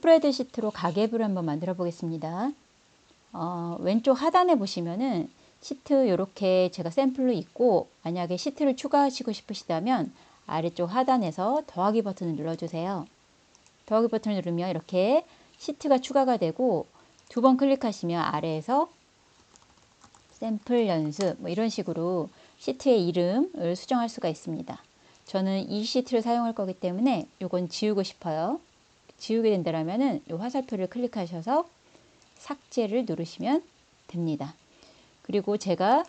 스프레드 시트로 가계부를 한번 만들어 보겠습니다. 왼쪽 하단에 보시면은 시트 이렇게 제가 샘플로 있고, 만약에 시트를 추가하시고 싶으시다면 아래쪽 하단에서 더하기 버튼을 눌러주세요. 더하기 버튼을 누르면 이렇게 시트가 추가가 되고, 두 번 클릭하시면 아래에서 샘플 연습 뭐 이런 식으로 시트의 이름을 수정할 수가 있습니다. 저는 이 시트를 사용할 거기 때문에 이건 지우고 싶어요. 지우게 된다면은 이 화살표를 클릭하셔서 삭제를 누르시면 됩니다. 그리고 제가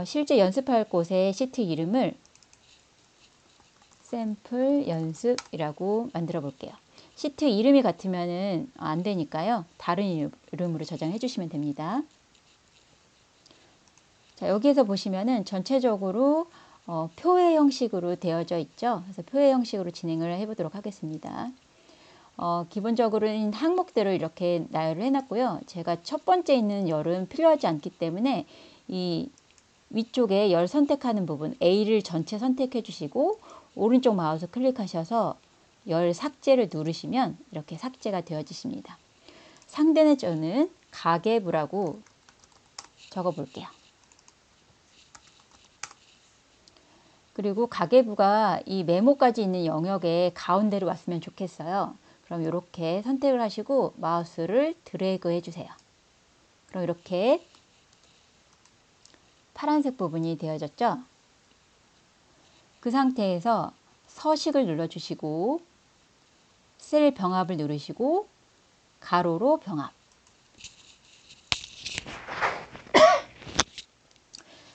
실제 연습할 곳의 시트 이름을 샘플 연습이라고 만들어 볼게요. 시트 이름이 같으면은 안 되니까요. 다른 이름으로 저장해 주시면 됩니다. 자, 여기에서 보시면은 전체적으로 표의 형식으로 되어져 있죠. 그래서 표의 형식으로 진행을 해 보도록 하겠습니다. 기본적으로는 항목대로 이렇게 나열을 해놨고요. 제가 첫 번째 있는 열은 필요하지 않기 때문에 이 위쪽에 열 선택하는 부분 A를 전체 선택해 주시고 오른쪽 마우스 클릭하셔서 열 삭제를 누르시면 이렇게 삭제가 되어지십니다. 상단에 저는 가계부라고 적어 볼게요. 그리고 가계부가 이 메모까지 있는 영역의 가운데로 왔으면 좋겠어요. 그럼 이렇게 선택을 하시고 마우스를 드래그 해주세요. 그럼 이렇게 파란색 부분이 되어졌죠? 그 상태에서 서식을 눌러주시고 셀 병합을 누르시고 가로로 병합.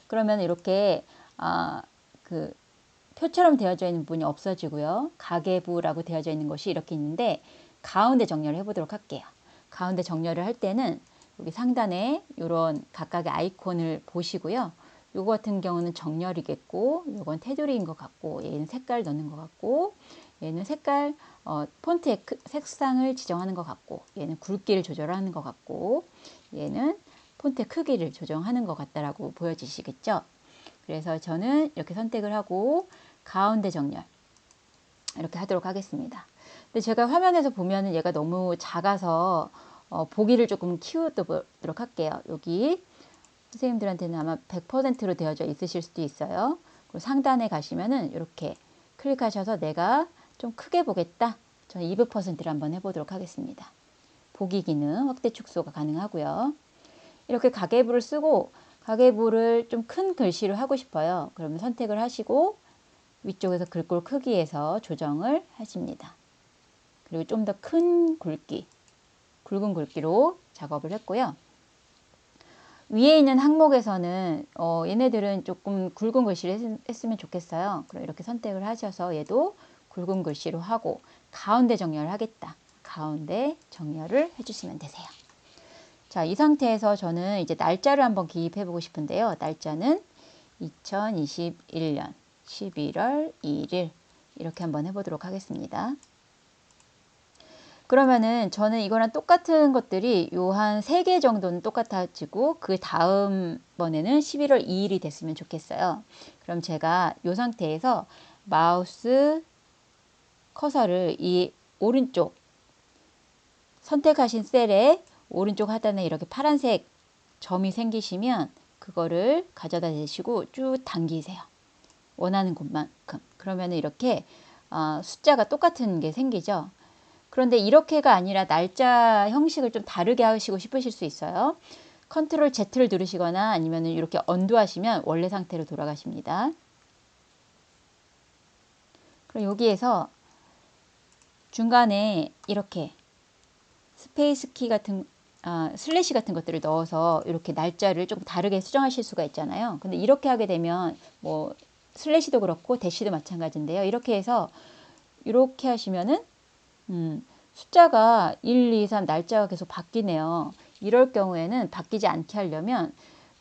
그러면 이렇게 그 표처럼 되어져 있는 부분이 없어지고요. 가계부라고 되어져 있는 것이 이렇게 있는데 가운데 정렬을 해보도록 할게요. 가운데 정렬을 할 때는 여기 상단에 이런 각각의 아이콘을 보시고요. 요거 같은 경우는 정렬이겠고, 요건 테두리인 것 같고, 얘는 색깔 넣는 것 같고, 얘는 색깔 폰트의 색상을 지정하는 것 같고, 얘는 굵기를 조절하는 것 같고, 얘는 폰트의 크기를 조정하는 것 같다라고 보여지시겠죠? 그래서 저는 이렇게 선택을 하고 가운데 정렬 이렇게 하도록 하겠습니다. 근데 제가 화면에서 보면은 얘가 너무 작아서 보기를 조금 키우도록 할게요. 여기 선생님들한테는 아마 100%로 되어져 있으실 수도 있어요. 그리고 상단에 가시면은 이렇게 클릭하셔서 내가 좀 크게 보겠다. 저는 200%를 한번 해보도록 하겠습니다. 보기 기능 확대 축소가 가능하고요. 이렇게 가계부를 쓰고 가계부를 좀 큰 글씨로 하고 싶어요. 그러면 선택을 하시고 위쪽에서 글꼴 크기에서 조정을 하십니다. 그리고 좀 더 큰 굵기, 굵은 굵기로 작업을 했고요. 위에 있는 항목에서는 얘네들은 조금 굵은 글씨를 했으면 좋겠어요. 그럼 이렇게 선택을 하셔서 얘도 굵은 글씨로 하고 가운데 정렬을 하겠다. 가운데 정렬을 해주시면 되세요. 자, 이 상태에서 저는 이제 날짜를 한번 기입해 보고 싶은데요. 날짜는 2021년 11월 2일 이렇게 한번 해보도록 하겠습니다. 그러면은 저는 이거랑 똑같은 것들이 요 한 3개 정도는 똑같아지고 그 다음 번에는 11월 2일이 됐으면 좋겠어요. 그럼 제가 요 상태에서 마우스 커서를 이 오른쪽 선택하신 셀에 오른쪽 하단에 이렇게 파란색 점이 생기시면 그거를 가져다 대시고 쭉 당기세요. 원하는 곳만큼. 그러면 이렇게 숫자가 똑같은 게 생기죠. 그런데 이렇게가 아니라 날짜 형식을 좀 다르게 하시고 싶으실 수 있어요. 컨트롤 Z를 누르시거나 아니면 이렇게 언두 하시면 원래 상태로 돌아가십니다. 그럼 여기에서 중간에 이렇게 스페이스 키 같은 슬래시 같은 것들을 넣어서 이렇게 날짜를 좀 다르게 수정하실 수가 있잖아요. 근데 이렇게 하게 되면 뭐 슬래시도 그렇고 대시도 마찬가지인데요. 이렇게 해서 이렇게 하시면은 숫자가 1, 2, 3 날짜가 계속 바뀌네요. 이럴 경우에는 바뀌지 않게 하려면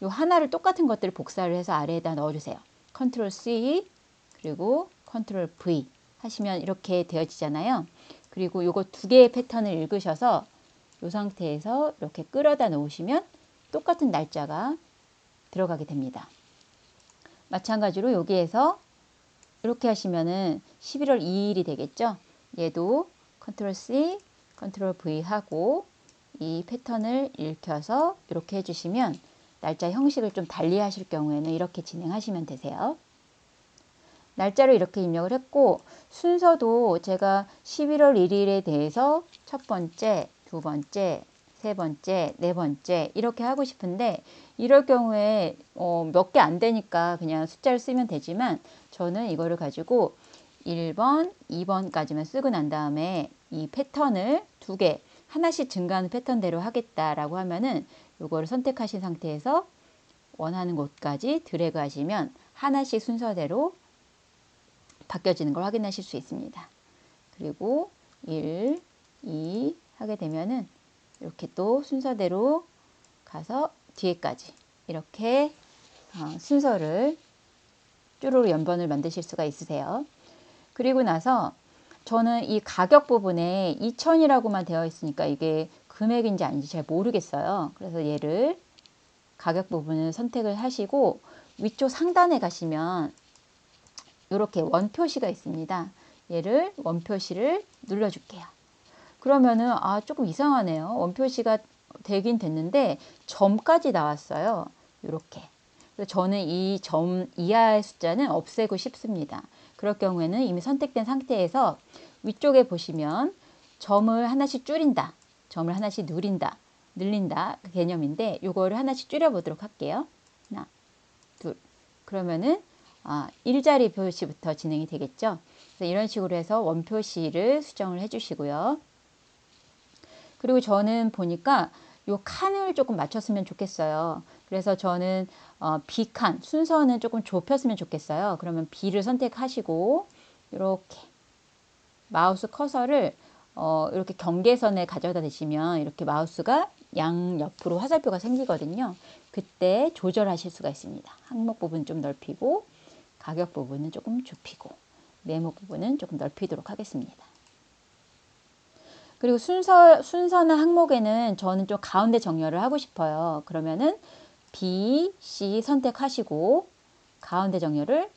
요 하나를 똑같은 것들을 복사를 해서 아래에다 넣어주세요. 컨트롤 C 그리고 컨트롤 V 하시면 이렇게 되어지잖아요. 그리고 요거 두 개의 패턴을 읽으셔서 이 상태에서 이렇게 끌어다 놓으시면 똑같은 날짜가 들어가게 됩니다. 마찬가지로 여기에서 이렇게 하시면은 11월 2일이 되겠죠. 얘도 컨트롤 C 컨트롤 V 하고 이 패턴을 읽혀서 이렇게 해주시면 날짜 형식을 좀 달리 하실 경우에는 이렇게 진행하시면 되세요. 날짜로 이렇게 입력을 했고 순서도 제가 11월 1일에 대해서 첫 번째, 두 번째, 세 번째, 네 번째 이렇게 하고 싶은데 이럴 경우에 몇 개 안 되니까 그냥 숫자를 쓰면 되지만 저는 이거를 가지고 1번, 2번까지만 쓰고 난 다음에 이 패턴을 두 개, 하나씩 증가하는 패턴대로 하겠다라고 하면은 이거를 선택하신 상태에서 원하는 곳까지 드래그 하시면 하나씩 순서대로 바뀌어지는 걸 확인하실 수 있습니다. 그리고 1, 2 하게 되면은 이렇게 또 순서대로 가서 뒤에까지 이렇게 순서를 쭈루루 연번을 만드실 수가 있으세요. 그리고 나서 저는 이 가격 부분에 2000이라고만 되어 있으니까 이게 금액인지 아닌지 잘 모르겠어요. 그래서 얘를 가격 부분을 선택을 하시고 위쪽 상단에 가시면 이렇게 원표시가 있습니다. 얘를 원표시를 눌러줄게요. 그러면은 조금 이상하네요. 원표시가 되긴 됐는데 점까지 나왔어요. 이렇게. 그래서 저는 이 점 이하의 숫자는 없애고 싶습니다. 그럴 경우에는 이미 선택된 상태에서 위쪽에 보시면 점을 하나씩 줄인다. 점을 하나씩 늘린다 그 개념인데 요거를 하나씩 줄여보도록 할게요. 하나, 둘. 그러면은 일자리 표시부터 진행이 되겠죠. 그래서 이런 식으로 해서 원표시를 수정을 해주시고요. 그리고 저는 보니까 요 칸을 조금 맞췄으면 좋겠어요. 그래서 저는 B칸 순서는 조금 좁혔으면 좋겠어요. 그러면 B를 선택하시고 이렇게 마우스 커서를 이렇게 경계선에 가져다 대시면 이렇게 마우스가 양옆으로 화살표가 생기거든요. 그때 조절하실 수가 있습니다. 항목 부분 좀 넓히고 가격 부분은 조금 좁히고 네모 부분은 조금 넓히도록 하겠습니다. 그리고 순서나 항목에는 저는 좀 가운데 정렬을 하고 싶어요. 그러면은 B, C 선택하시고 가운데 정렬을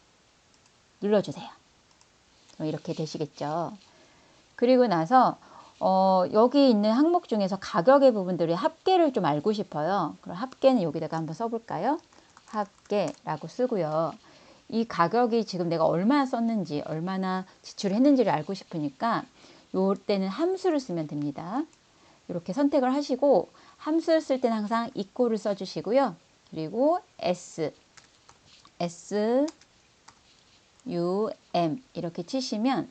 눌러주세요. 이렇게 되시겠죠. 그리고 나서 여기 있는 항목 중에서 가격의 부분들의 합계를 좀 알고 싶어요. 그럼 합계는 여기다가 한번 써볼까요? 합계라고 쓰고요. 이 가격이 지금 내가 얼마나 썼는지 얼마나 지출을 했는지를 알고 싶으니까 요 때는 함수를 쓰면 됩니다. 이렇게 선택을 하시고 함수를 쓸 때는 항상 equal을 써주시고요. 그리고 S, U, M 이렇게 치시면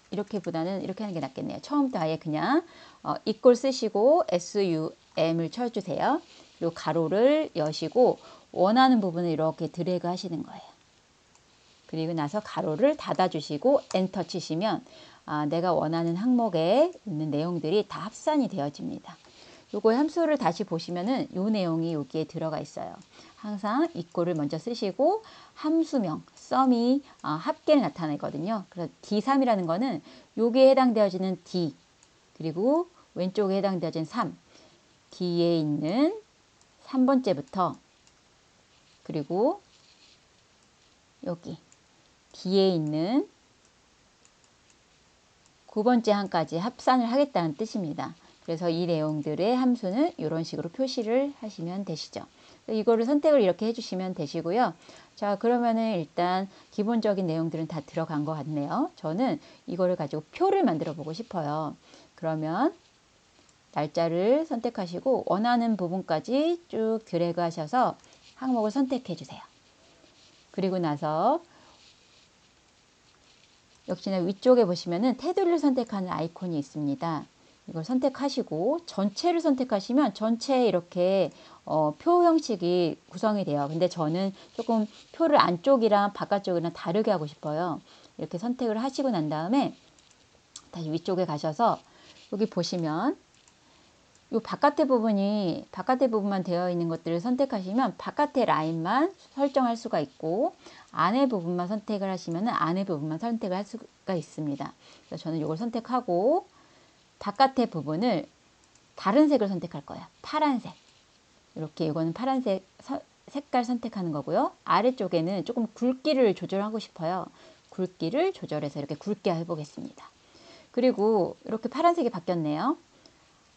이렇게보다는 이렇게 하는 게 낫겠네요. 처음부터 아예 그냥 equal 쓰시고 SUM을 쳐주세요. 그리고 가로를 여시고 원하는 부분을 이렇게 드래그 하시는 거예요. 그리고 나서 가로를 닫아주시고 엔터 치시면 내가 원하는 항목에 있는 내용들이 다 합산이 되어집니다. 요거 함수를 다시 보시면은 요 내용이 여기에 들어가 있어요. 항상 equal을 먼저 쓰시고 함수명, 썸이 합계를 나타내거든요. 그래서 D3이라는 거는 여기에 해당되어지는 D 그리고 왼쪽에 해당되어지는 3 D에 있는 3번째부터 그리고 여기 D에 있는 9번째 항까지 합산을 하겠다는 뜻입니다. 그래서 이 내용들의 함수는 이런 식으로 표시를 하시면 되시죠. 이거를 선택을 이렇게 해주시면 되시고요. 자, 그러면은 일단 기본적인 내용들은 다 들어간 것 같네요. 저는 이거를 가지고 표를 만들어 보고 싶어요. 그러면 날짜를 선택하시고 원하는 부분까지 쭉 드래그 하셔서 항목을 선택해 주세요. 그리고 나서 역시나 위쪽에 보시면은 테두리를 선택하는 아이콘이 있습니다. 이걸 선택하시고 전체를 선택하시면 전체에 이렇게 표 형식이 구성이 돼요. 근데 저는 조금 표를 안쪽이랑 바깥쪽이랑 다르게 하고 싶어요. 이렇게 선택을 하시고 난 다음에 다시 위쪽에 가셔서 여기 보시면 이 바깥의 부분만 되어 있는 것들을 선택하시면 바깥의 라인만 설정할 수가 있고 안의 부분만 선택을 하시면 안의 부분만 선택을 할 수가 있습니다. 그래서 저는 이걸 선택하고 바깥의 부분을 다른 색을 선택할 거예요. 파란색. 이렇게 이거는 파란색 색깔 선택하는 거고요. 아래쪽에는 조금 굵기를 조절하고 싶어요. 굵기를 조절해서 이렇게 굵게 해보겠습니다. 그리고 이렇게 파란색이 바뀌었네요.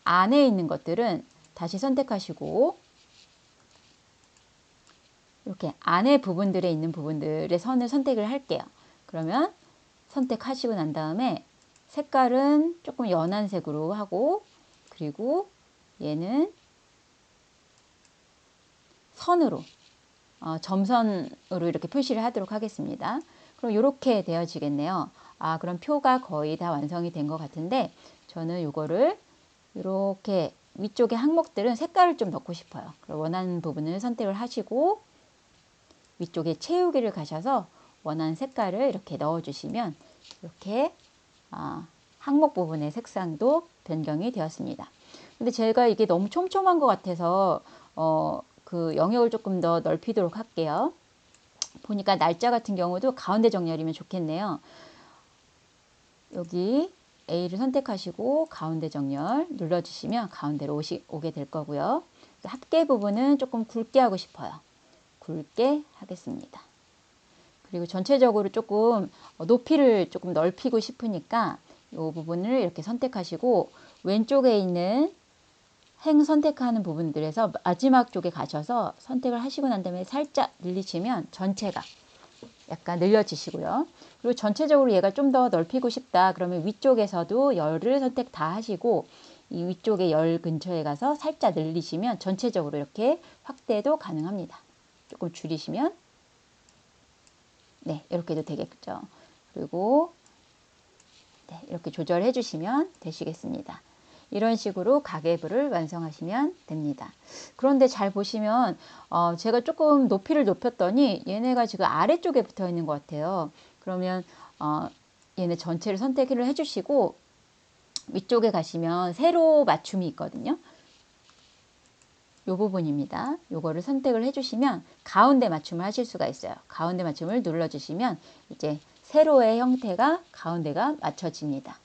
안에 있는 것들은 다시 선택하시고 이렇게 안에 부분들에 있는 부분들의 선을 선택을 할게요. 그러면 선택하시고 난 다음에 색깔은 조금 연한 색으로 하고, 그리고 얘는 선으로 점선으로 이렇게 표시를 하도록 하겠습니다. 그럼 이렇게 되어지겠네요. 그럼 표가 거의 다 완성이 된 것 같은데, 저는 이거를 이렇게 위쪽에 항목들은 색깔을 좀 넣고 싶어요. 그럼 원하는 부분을 선택을 하시고 위쪽에 채우기를 가셔서 원하는 색깔을 이렇게 넣어주시면 이렇게 항목 부분의 색상도 변경이 되었습니다. 근데 제가 이게 너무 촘촘한 것 같아서 그 영역을 조금 더 넓히도록 할게요. 보니까 날짜 같은 경우도 가운데 정렬이면 좋겠네요. 여기 A를 선택하시고 가운데 정렬 눌러주시면 가운데로 오게 될 거고요. 합계 부분은 조금 굵게 하고 싶어요. 굵게 하겠습니다. 그리고 전체적으로 조금 높이를 조금 넓히고 싶으니까 이 부분을 이렇게 선택하시고 왼쪽에 있는 행 선택하는 부분들에서 마지막 쪽에 가셔서 선택을 하시고 난 다음에 살짝 늘리시면 전체가 약간 늘려지시고요. 그리고 전체적으로 얘가 좀 더 넓히고 싶다 그러면 위쪽에서도 열을 선택 다 하시고 이 위쪽에 열 근처에 가서 살짝 늘리시면 전체적으로 이렇게 확대도 가능합니다. 조금 줄이시면 네, 이렇게도 되겠죠. 그리고 네, 이렇게 조절해 주시면 되시겠습니다. 이런 식으로 가계부를 완성하시면 됩니다. 그런데 잘 보시면 제가 조금 높이를 높였더니 얘네가 지금 아래쪽에 붙어 있는 것 같아요. 그러면 얘네 전체를 선택을 해주시고 위쪽에 가시면 세로 맞춤이 있거든요. 이 부분입니다. 요거를 선택을 해주시면 가운데 맞춤을 하실 수가 있어요. 가운데 맞춤을 눌러주시면 이제 세로의 형태가 가운데가 맞춰집니다.